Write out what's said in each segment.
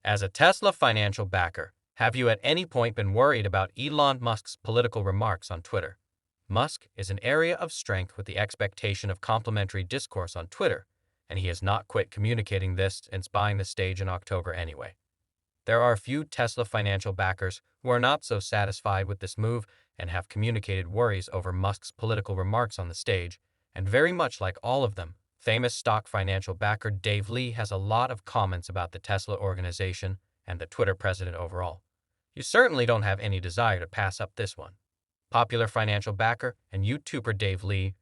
As a Tesla financial backer, have you at any point been worried about Elon Musk's political remarks on Twitter? Musk is an area of strength with the expectation of complimentary discourse on Twitter, and he has not quit communicating this since buying the stage in October anyway. There are a few Tesla financial backers who are not so satisfied with this move and have communicated worries over Musk's political remarks on the stage, and very much like all of them, famous stock financial backer Dave Lee has a lot of comments about the Tesla organization and the Twitter president overall. You certainly don't have any desire to pass up this one. Popular financial backer and YouTuber Dave Lee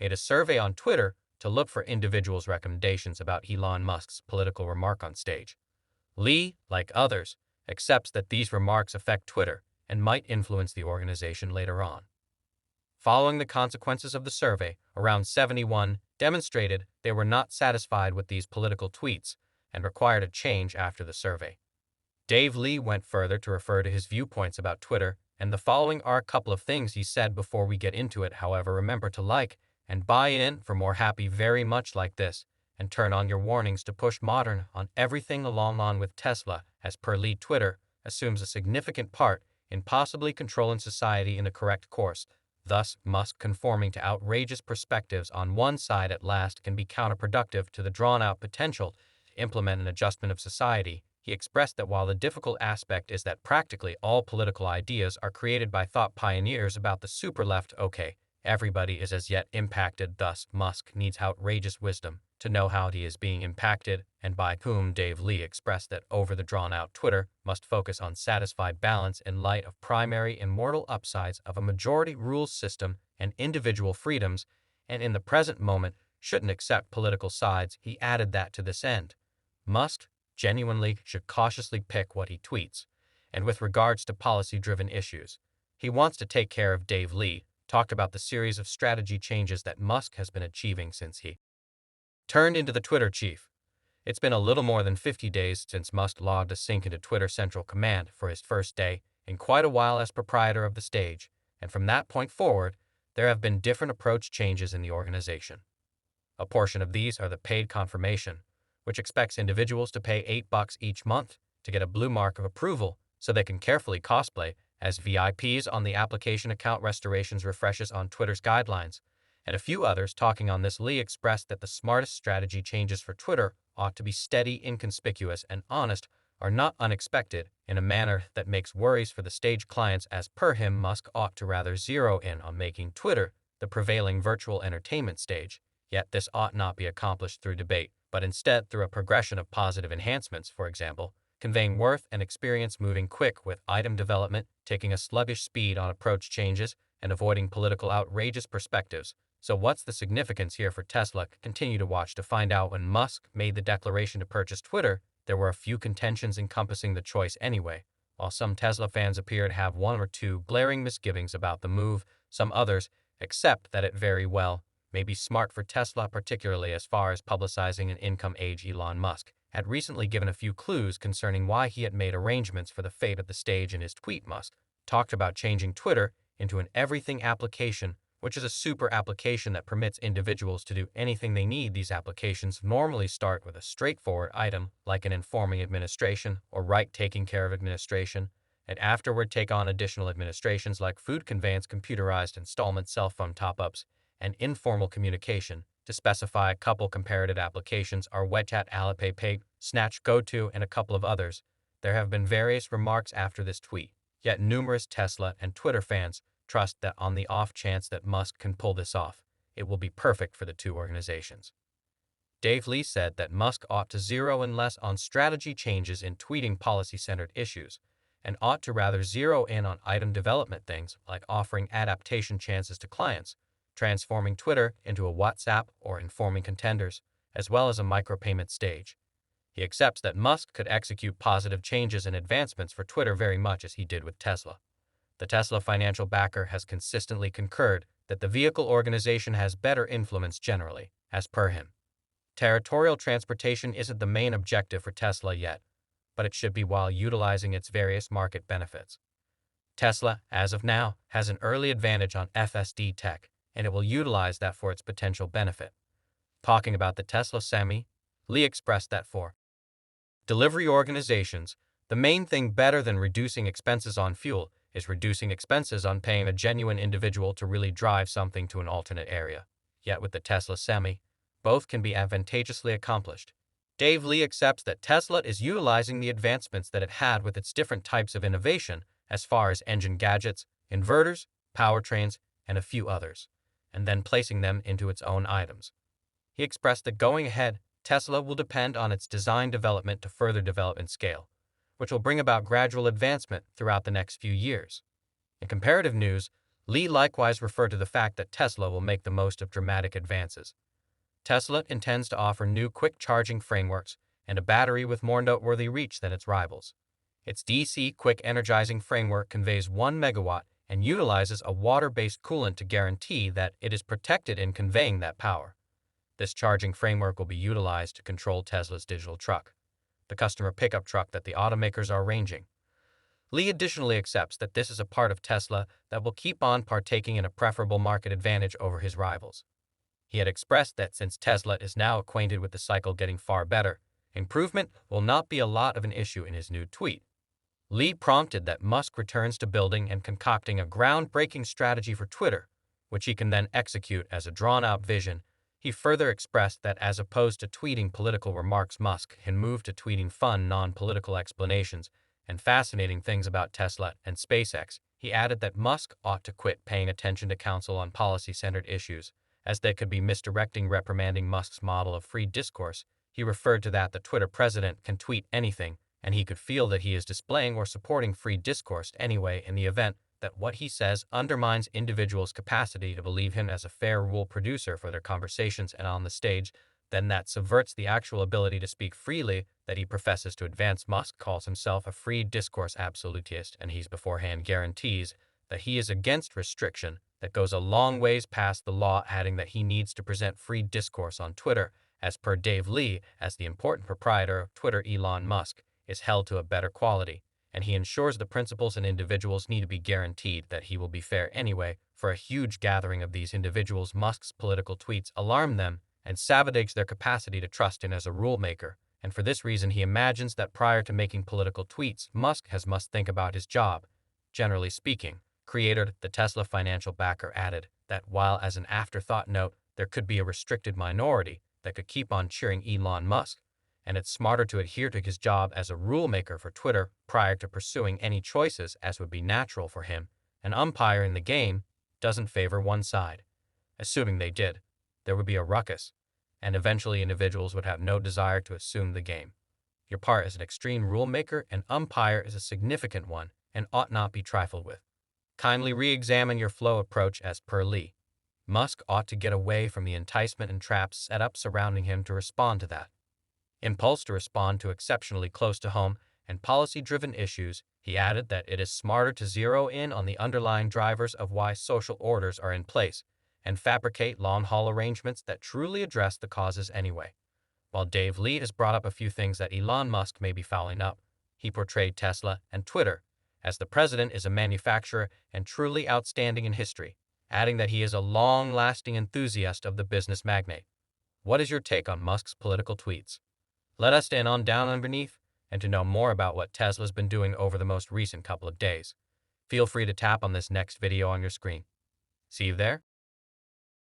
made a survey on Twitter to look for individuals' recommendations about Elon Musk's political remark on stage. Lee, like others, accepts that these remarks affect Twitter and might influence the organization later on. Following the consequences of the survey, around 71 demonstrated they were not satisfied with these political tweets and required a change after the survey. Dave Lee went further to refer to his viewpoints about Twitter, and the following are a couple of things he said before we get into it. However, remember to like and buy in for more happy very much like this, and turn on your warnings to push modern on everything along on with Tesla, as per Lee. Twitter assumes a significant part in possibly controlling society in the correct course. Thus, Musk conforming to outrageous perspectives on one side at last can be counterproductive to the drawn-out potential to implement an adjustment of society. He expressed that while the difficult aspect is that practically all political ideas are created by thought pioneers about the super-left, everybody is as yet impacted. Thus, Musk needs outrageous wisdom to know how he is being impacted and by whom. Dave Lee expressed that over the drawn-out Twitter must focus on satisfied balance in light of primary immortal upsides of a majority rules system and individual freedoms, and in the present moment shouldn't accept political sides. He added that to this end, Musk genuinely should cautiously pick what he tweets, and with regards to policy-driven issues, he wants to take care of. Dave Lee talked about the series of strategy changes that Musk has been achieving since he turned into the Twitter chief. It's been a little more than 50 days since Musk logged a sync into Twitter Central Command for his first day in quite a while as proprietor of the stage, and from that point forward, there have been different approach changes in the organization. A portion of these are the paid confirmation, which expects individuals to pay $8 each month to get a blue mark of approval so they can carefully cosplay as VIPs on the application. Account restorations refreshes on Twitter's guidelines, and a few others. Talking on this, Lee expressed that the smartest strategy changes for Twitter ought to be steady, inconspicuous, and honest, are not unexpected, in a manner that makes worries for the stage clients. As per him, Musk ought to rather zero in on making Twitter the prevailing virtual entertainment stage, yet this ought not be accomplished through debate, but instead through a progression of positive enhancements, for example, conveying worth and experience, moving quick with item development, taking a sluggish speed on approach changes, and avoiding political outrageous perspectives. So what's the significance here for Tesla? Continue to watch to find out. When Musk made the declaration to purchase Twitter, there were a few contentions encompassing the choice anyway. While some Tesla fans appear to have one or two glaring misgivings about the move, some others accept that it very well may be smart for Tesla, particularly as far as publicizing an income age. Elon Musk had recently given a few clues concerning why he had made arrangements for the fate of the stage in his tweet. Musk talked about changing Twitter into an everything application, which is a super application that permits individuals to do anything they need. These applications normally start with a straightforward item like an informing administration or right taking care of administration, and afterward take on additional administrations like food conveyance, computerized installment, cell phone top-ups, and informal communication. To specify a couple comparative applications are WeChat, Alipay Pay, Snatch, GoTo, and a couple of others. There have been various remarks after this tweet, yet numerous Tesla and Twitter fans trust that on the off chance that Musk can pull this off, it will be perfect for the two organizations. Dave Lee said that Musk ought to zero in less on strategy changes in tweeting policy-centered issues, and ought to rather zero in on item development things like offering adaptation chances to clients, transforming Twitter into a WhatsApp, or informing contenders, as well as a micropayment stage. He accepts that Musk could execute positive changes and advancements for Twitter very much as he did with Tesla. The Tesla financial backer has consistently concurred that the vehicle organization has better influence generally, as per him. Territorial transportation isn't the main objective for Tesla yet, but it should be while utilizing its various market benefits. Tesla, as of now, has an early advantage on FSD tech, and it will utilize that for its potential benefit. Talking about the Tesla Semi, Lee expressed that for delivery organizations, the main thing better than reducing expenses on fuel is reducing expenses on paying a genuine individual to really drive something to an alternate area. Yet with the Tesla Semi, both can be advantageously accomplished. Dave Lee accepts that Tesla is utilizing the advancements that it had with its different types of innovation as far as engine gadgets, inverters, powertrains, and a few others, and then placing them into its own items. He expressed that going ahead, Tesla will depend on its design development to further develop and scale, which will bring about gradual advancement throughout the next few years. In comparative news, Lee likewise referred to the fact that Tesla will make the most of dramatic advances. Tesla intends to offer new quick charging frameworks and a battery with more noteworthy reach than its rivals. Its DC quick energizing framework conveys 1 megawatt and utilizes a water-based coolant to guarantee that it is protected in conveying that power. This charging framework will be utilized to control Tesla's digital truck, the customer pickup truck that the automakers are arranging. Lee additionally accepts that this is a part of Tesla that will keep on partaking in a preferable market advantage over his rivals. He had expressed that since Tesla is now acquainted with the cycle getting far better, improvement will not be a lot of an issue in his new tweet. Lee prompted that Musk returns to building and concocting a groundbreaking strategy for Twitter, which he can then execute as a drawn-out vision. He further expressed that as opposed to tweeting political remarks, Musk can move to tweeting fun, non-political explanations and fascinating things about Tesla and SpaceX. He added that Musk ought to quit paying attention to counsel on policy-centered issues, as they could be misdirecting, reprimanding Musk's model of free discourse. He referred to that the Twitter president can tweet anything, and he could feel that he is displaying or supporting free discourse anyway in the event that what he says undermines individuals' capacity to believe him as a fair rule producer for their conversations and on the stage, then that subverts the actual ability to speak freely that he professes to advance. Musk calls himself a free discourse absolutist, and he's beforehand guarantees that he is against restriction that goes a long ways past the law, adding that he needs to present free discourse on Twitter. As per Dave Lee, as the important proprietor of Twitter, Elon Musk is held to a better quality, and he ensures the principals and individuals need to be guaranteed that he will be fair anyway. For a huge gathering of these individuals, Musk's political tweets alarm them and sabotage their capacity to trust him as a rule maker, and for this reason he imagines that prior to making political tweets, Musk must think about his job. Generally speaking, creator, the Tesla financial backer, added that while as an afterthought note, there could be a restricted minority that could keep on cheering Elon Musk, and it's smarter to adhere to his job as a rule maker for Twitter prior to pursuing any choices as would be natural for him. An umpire in the game doesn't favor one side. Assuming they did, there would be a ruckus, and eventually individuals would have no desire to assume the game. Your part as an extreme rule maker and umpire is a significant one and ought not be trifled with. Kindly re-examine your flow approach as per Lee. Musk ought to get away from the enticement and traps set up surrounding him to respond to that impulse to respond to exceptionally close to home and policy-driven issues. He added that it is smarter to zero in on the underlying drivers of why social orders are in place and fabricate long-haul arrangements that truly address the causes anyway. While Dave Lee has brought up a few things that Elon Musk may be fouling up, he portrayed Tesla and Twitter as the president is a manufacturer and truly outstanding in history, adding that he is a long-lasting enthusiast of the business magnate. What is your take on Musk's political tweets? Let us in on down underneath, and to know more about what Tesla's been doing over the most recent couple of days, feel free to tap on this next video on your screen. See you there.